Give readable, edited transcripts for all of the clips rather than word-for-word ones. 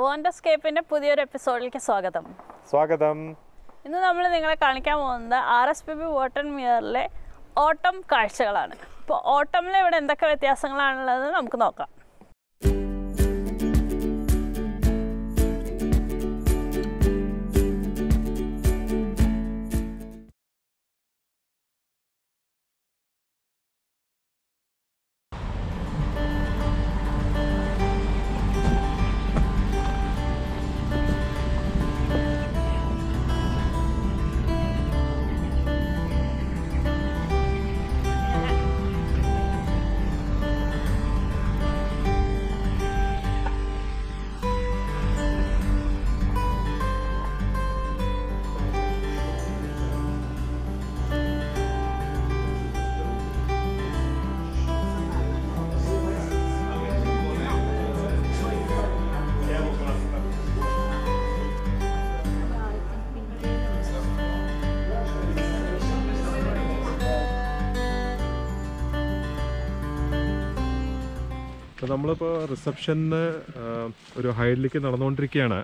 വോണ്ടർസ്കേപ്പിൻ്റെ പുതിയൊരു എപ്പിസോഡിലേക്ക് സ്വാഗതം. ഇന്ന് നമ്മൾ നിങ്ങളെ കാണിക്കാൻ പോകുന്നത് RSPB വോട്ടർമിയറിലെ ഓട്ടം കാഴ്ചകളാണ്. ഇപ്പോൾ ഓട്ടമിൽ ഇവിടെ എന്തൊക്കെ വ്യത്യാസങ്ങളാണുള്ളത് നമുക്ക് നോക്കാം. നമ്മളിപ്പോൾ റിസപ്ഷന് ഒരു ഹൈഡിലേക്ക് നടന്നുകൊണ്ടിരിക്കുകയാണ്.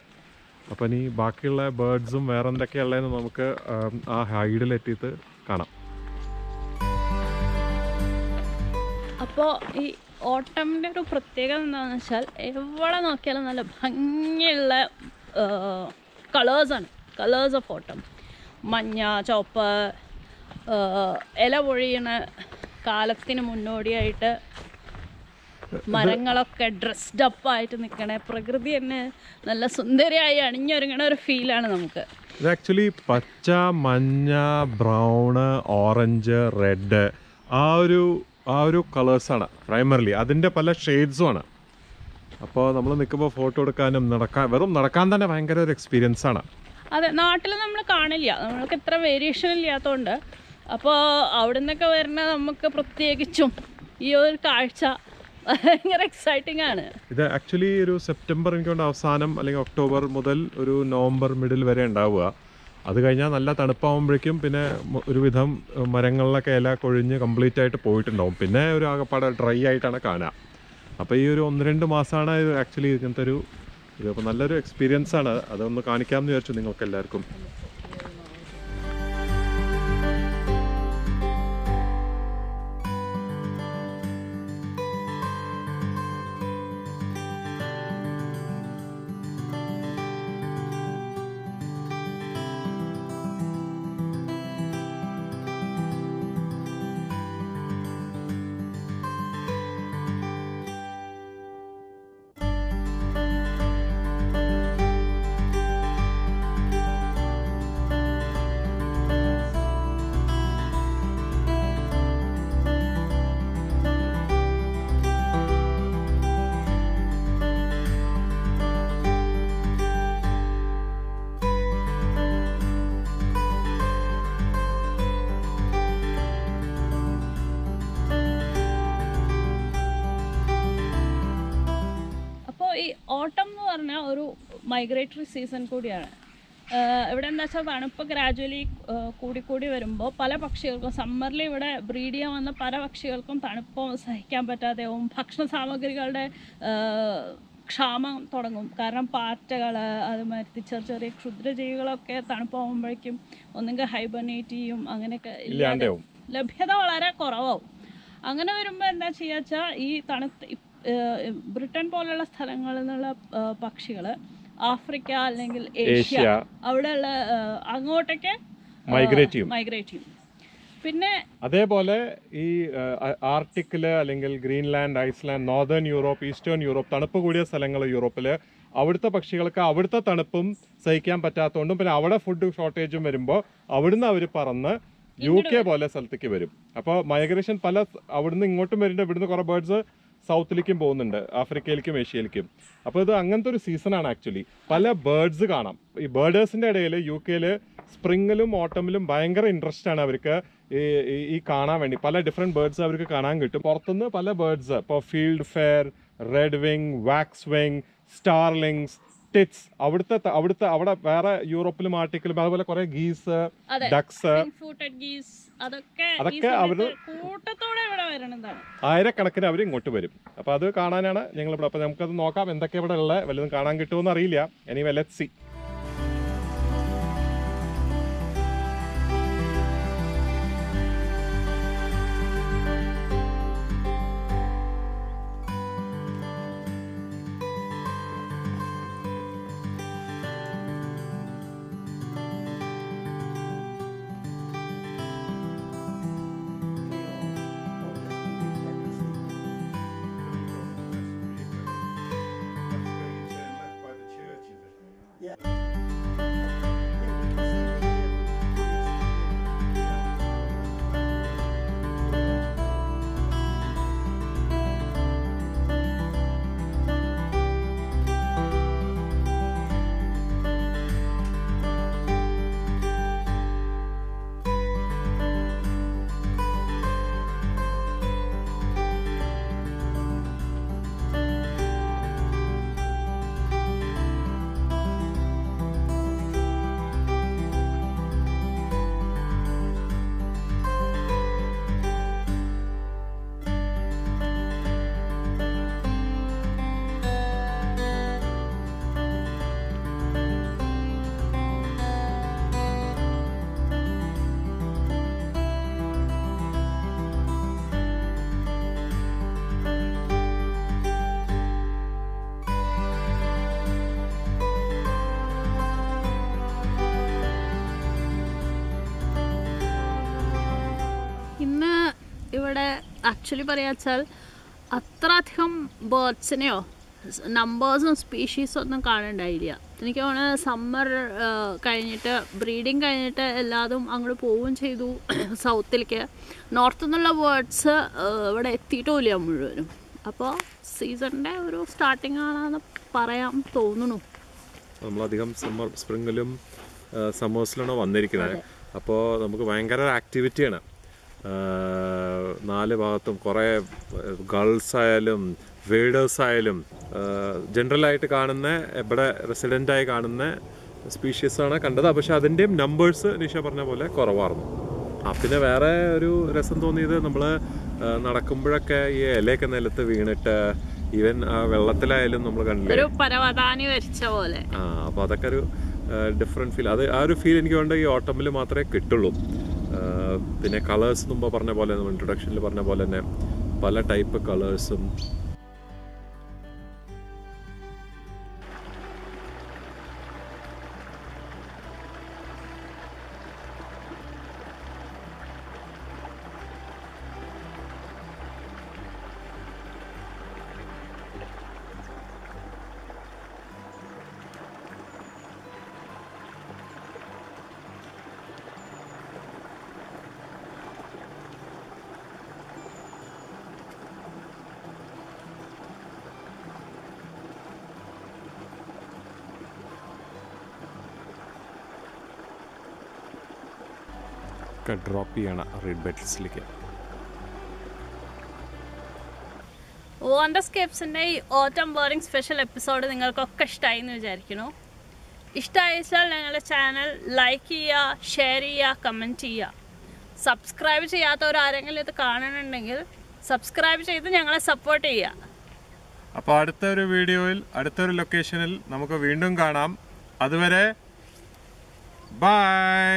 അപ്പം ഇനി ബാക്കിയുള്ള ബേർഡ്സും വേറെ എന്തൊക്കെയുള്ളതെന്ന് നമുക്ക് ആ ഹൈഡിലെത്തിയിട്ട് കാണാം. അപ്പോൾ ഈ ഓട്ടമിൻ്റെ ഒരു പ്രത്യേകത എന്താണെന്ന് വെച്ചാൽ എവിടെ നോക്കിയാലും നല്ല ഭംഗിയുള്ള കളേഴ്സ് ഓഫ് ഓട്ടം. മഞ്ഞ, ചുവപ്പ്, ഇല പൊഴിയണ കാലത്തിന് മുന്നോടിയായിട്ട് മരങ്ങളൊക്കെ ഡ്രസ്ഡ് അപ്പായിട്ട് നിൽക്കണേ, പ്രകൃതി തന്നെ നല്ല സുന്ദരിയായി അണിഞ്ഞൊരുങ്ങണ ഒരു ഫീലാണ് നമുക്ക്. ഇത് ആക്ച്വലി പച്ച, മഞ്ഞ, ബ്രൗണ്, ഓറഞ്ച്, റെഡ് ആ ഒരു കളേഴ്സാണ് പ്രൈമറിലി. അതിൻ്റെ പല ഷെയ്ഡ്സുമാണ്. അപ്പോൾ നമ്മൾ നിൽക്കുമ്പോൾ ഫോട്ടോ എടുക്കാനും വെറും നടക്കാൻ തന്നെ ഭയങ്കര ഒരു എക്സ്പീരിയൻസ് ആണ്. അതെ, നാട്ടിൽ നമ്മൾ കാണില്ല, നമ്മൾക്ക് ഇത്ര വേരിയേഷൻ ഇല്ലാത്തതുകൊണ്ട്. അപ്പോൾ അവിടെ നിന്നൊക്കെ വരുന്ന നമുക്ക് പ്രത്യേകിച്ചും ഈ ഒരു കാഴ്ച ഭയങ്കര എക്സൈറ്റിംഗ് ആണ്. ഇത് ആക്ച്വലി ഒരു സെപ്റ്റംബർ എനിക്കൊണ്ട് അവസാനം അല്ലെങ്കിൽ ഒക്ടോബർ മുതൽ ഒരു നവംബർ മിഡിൽ വരെ ഉണ്ടാവുക. അത് കഴിഞ്ഞാൽ നല്ല തണുപ്പാകുമ്പോഴേക്കും പിന്നെ ഒരുവിധം മരങ്ങളിലൊക്കെ ഇല കൊഴിഞ്ഞ് കംപ്ലീറ്റ് ആയിട്ട് പോയിട്ടുണ്ടാവും. പിന്നെ ഒരു ആകപ്പാടെ ഡ്രൈ ആയിട്ടാണ് കാണുക. അപ്പോൾ ഈ ഒരു 1-2 മാസമാണ് ആക്ച്വലി ഇങ്ങനത്തെ ഒരു ഇത്. അപ്പോൾ നല്ലൊരു എക്സ്പീരിയൻസ് ആണ്. അതൊന്ന് കാണിക്കാമെന്ന് വിചാരിച്ചു നിങ്ങൾക്ക് എല്ലാവർക്കും. ഈ ഓട്ടം എന്ന് പറഞ്ഞാൽ ഒരു മൈഗ്രേറ്ററി സീസൺ കൂടിയാണ്. ഇവിടെ എന്താ വെച്ചാൽ തണുപ്പ് ഗ്രാജുവലി കൂടിക്കൂടി വരുമ്പോൾ പല പക്ഷികൾക്കും സമ്മറിൽ ഇവിടെ ബ്രീഡ് ചെയ്യാൻ വന്ന പല പക്ഷികൾക്കും തണുപ്പ് സഹിക്കാൻ പറ്റാതെയാവും. ഭക്ഷണ സാമഗ്രികളുടെ ക്ഷാമം തുടങ്ങും. കാരണം പാറ്റകൾ, അതുമാതിരി ചെറിയ ക്ഷുദ്രജീവികളൊക്കെ തണുപ്പാകുമ്പോഴേക്കും ഒന്നുകിൽ ഹൈബർനേറ്റ് ചെയ്യും. അങ്ങനെയൊക്കെ ലഭ്യത വളരെ കുറവാകും. അങ്ങനെ വരുമ്പോൾ എന്താ ചെയ്യുക വെച്ചാൽ ഈ ബ്രിട്ടൻ പോലുള്ള സ്ഥലങ്ങളിൽ നിന്നുള്ള പക്ഷികൾ ആഫ്രിക്ക അല്ലെങ്കിൽ ഏഷ്യ അവിടെയുള്ള അങ്ങോട്ടേക്ക് മൈഗ്രേറ്റ് ചെയ്യും. പിന്നെ അതേപോലെ ഈ ആർട്ടിക്കില് അല്ലെങ്കിൽ Greenland, Iceland, northern Europe, eastern Europe, തണുപ്പ് കൂടിയ സ്ഥലങ്ങൾ യൂറോപ്പില്, അവിടുത്തെ പക്ഷികൾക്ക് അവിടുത്തെ തണുപ്പും സഹിക്കാൻ പറ്റാത്തതുകൊണ്ടും പിന്നെ അവിടെ ഫുഡ് ഷോർട്ടേജും വരുമ്പോൾ അവിടുന്ന് അവർ പറന്ന് UK പോലെ സ്ഥലത്തേക്ക് വരും. അപ്പോൾ മൈഗ്രേഷൻ അവിടുന്ന് ഇങ്ങോട്ടും വരുന്നുണ്ട്. ഇവിടുന്ന് കുറേ ബേർഡ്സ് സൗത്തിലേക്കും പോകുന്നുണ്ട്, ആഫ്രിക്കയിലേക്കും ഏഷ്യയിലേക്കും. അപ്പോൾ ഇത് അങ്ങനത്തെ ഒരു സീസണാണ് ആക്ച്വലി. പല ബേർഡ്സ് കാണാം. ഈ ബേർഡേഴ്സിൻ്റെ ഇടയിൽ UK സ്പ്രിങ്ങിലും ഓട്ടമിലും ഭയങ്കര ഇൻട്രസ്റ്റ് ആണ് അവർക്ക് ഈ കാണാൻ വേണ്ടി. പല ഡിഫറെൻറ്റ് ബേർഡ്സ് അവർക്ക് കാണാൻ കിട്ടും. പുറത്തുനിന്ന് പല ബേർഡ്സ്, ഇപ്പോൾ fieldfare, redwing, waxwing, starlings, tits അവിടെ വേറെ യൂറോപ്പിലും ആർട്ടിക്കിലും അതുപോലെ കുറെ ഗീസ്, ഡക്സ്, അതൊക്കെ അവര് കൂട്ടത്തോടെ ഇവിടെ വരുന്നതാണ്. ആയിരക്കണക്കിന് അവർ ഇങ്ങോട്ട് വരും. അപ്പൊ അത് കാണാനാണ് ഞങ്ങൾ ഇവിടെ. അപ്പൊ നമുക്കത് നോക്കാം എന്തൊക്കെ ഇവിടെ ഉള്ളത്. വല്ലതും കാണാൻ കിട്ടുമെന്ന് അറിയില്ല. Anyway let's see. ഇവിടെ ആക്ച്വലി പറയാച്ചാൽ അത്ര അധികം ബേർഡ്സിനെയോ നമ്പേഴ്സും സ്പീഷീസും ഒന്നും കാണുന്നുണ്ടായില്ല. എനിക്ക് തോന്നുന്നത് സമ്മർ കഴിഞ്ഞിട്ട് ബ്രീഡിങ് കഴിഞ്ഞിട്ട് എല്ലാതും അങ്ങോട്ട് പോവുകയും ചെയ്തു സൗത്തിലേക്ക്. നോർത്തിൽ നിന്നുള്ള ബേർഡ്സ് ഇവിടെ എത്തിയിട്ടുമില്ല മുഴുവനും. അപ്പോൾ സീസണിൻ്റെ ഒരു സ്റ്റാർട്ടിങ് ആണെന്ന് പറയാൻ തോന്നുന്നു. നമ്മളധികം സ്പ്രിങ്ങിലും സമ്മേഴ്സിലാണ് വന്നിരിക്കുന്നത്. അപ്പോൾ നമുക്ക് ഭയങ്കര ആക്ടിവിറ്റിയാണ്. 4 ഭാഗത്തും കുറേ ഗൾസ് ആയാലും വേഡേഴ്സ് ആയാലും ജനറലായിട്ട് കാണുന്ന ഇവിടെ റെസിഡൻ്റായി കാണുന്ന സ്പീഷീസാണ് കണ്ടത്. പക്ഷെ അതിൻ്റെയും നമ്പേഴ്സ് നിഷ പറഞ്ഞ പോലെ കുറവായിരുന്നു. പിന്നെ വേറെ ഒരു രസം തോന്നിയത് നമ്മൾ നടക്കുമ്പോഴൊക്കെ ഈ ഇലയൊക്കെ നിലത്ത് വീണിട്ട് ഈവൻ വെള്ളത്തിലായാലും നമ്മൾ കണ്ടില്ലേ പോലെ. അപ്പോൾ അതൊക്കെ ഒരു ഡിഫറെൻറ്റ് ഫീൽ. അത് ആ ഒരു ഫീൽ എനിക്ക് വേണ്ട ഈ ഓട്ടമിൽ മാത്രമേ കിട്ടുള്ളൂ. പിന്നെ കളേഴ്സ് മുമ്പ് പറഞ്ഞ പോലെ നമ്മൾ ഇൻട്രൊഡക്ഷനിൽ പറഞ്ഞ പോലെ തന്നെ പല ടൈപ്പ് കളേഴ്സും ഡ്രോപ്പ് ചെയ്യണം റെഡ് ബെഡ്സിലേക്ക്. വണ്ടർസ്കേപ്സിൻ്റെ ഈ ഓട്ടം ബേർഡിംഗ് സ്പെഷ്യൽ എപ്പിസോഡ് നിങ്ങൾക്കൊക്കെ ഇഷ്ടമായി എന്ന് വിചാരിക്കുന്നു. ഇഷ്ടമായിച്ചാൽ ഞങ്ങളുടെ ചാനൽ ലൈക്ക് ചെയ്യുക, ഷെയർ ചെയ്യുക, കമൻറ്റ് ചെയ്യുക. സബ്സ്ക്രൈബ് ചെയ്യാത്തവരാരെങ്കിലും ഇത് കാണുന്നുണ്ടെങ്കിൽ സബ്സ്ക്രൈബ് ചെയ്ത് ഞങ്ങളെ സപ്പോർട്ട് ചെയ്യുക. അപ്പോൾ അടുത്തൊരു വീഡിയോയിൽ അടുത്തൊരു ലൊക്കേഷനിൽ നമുക്ക് വീണ്ടും കാണാം. അതുവരെ ബൈ.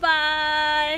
ബൈ.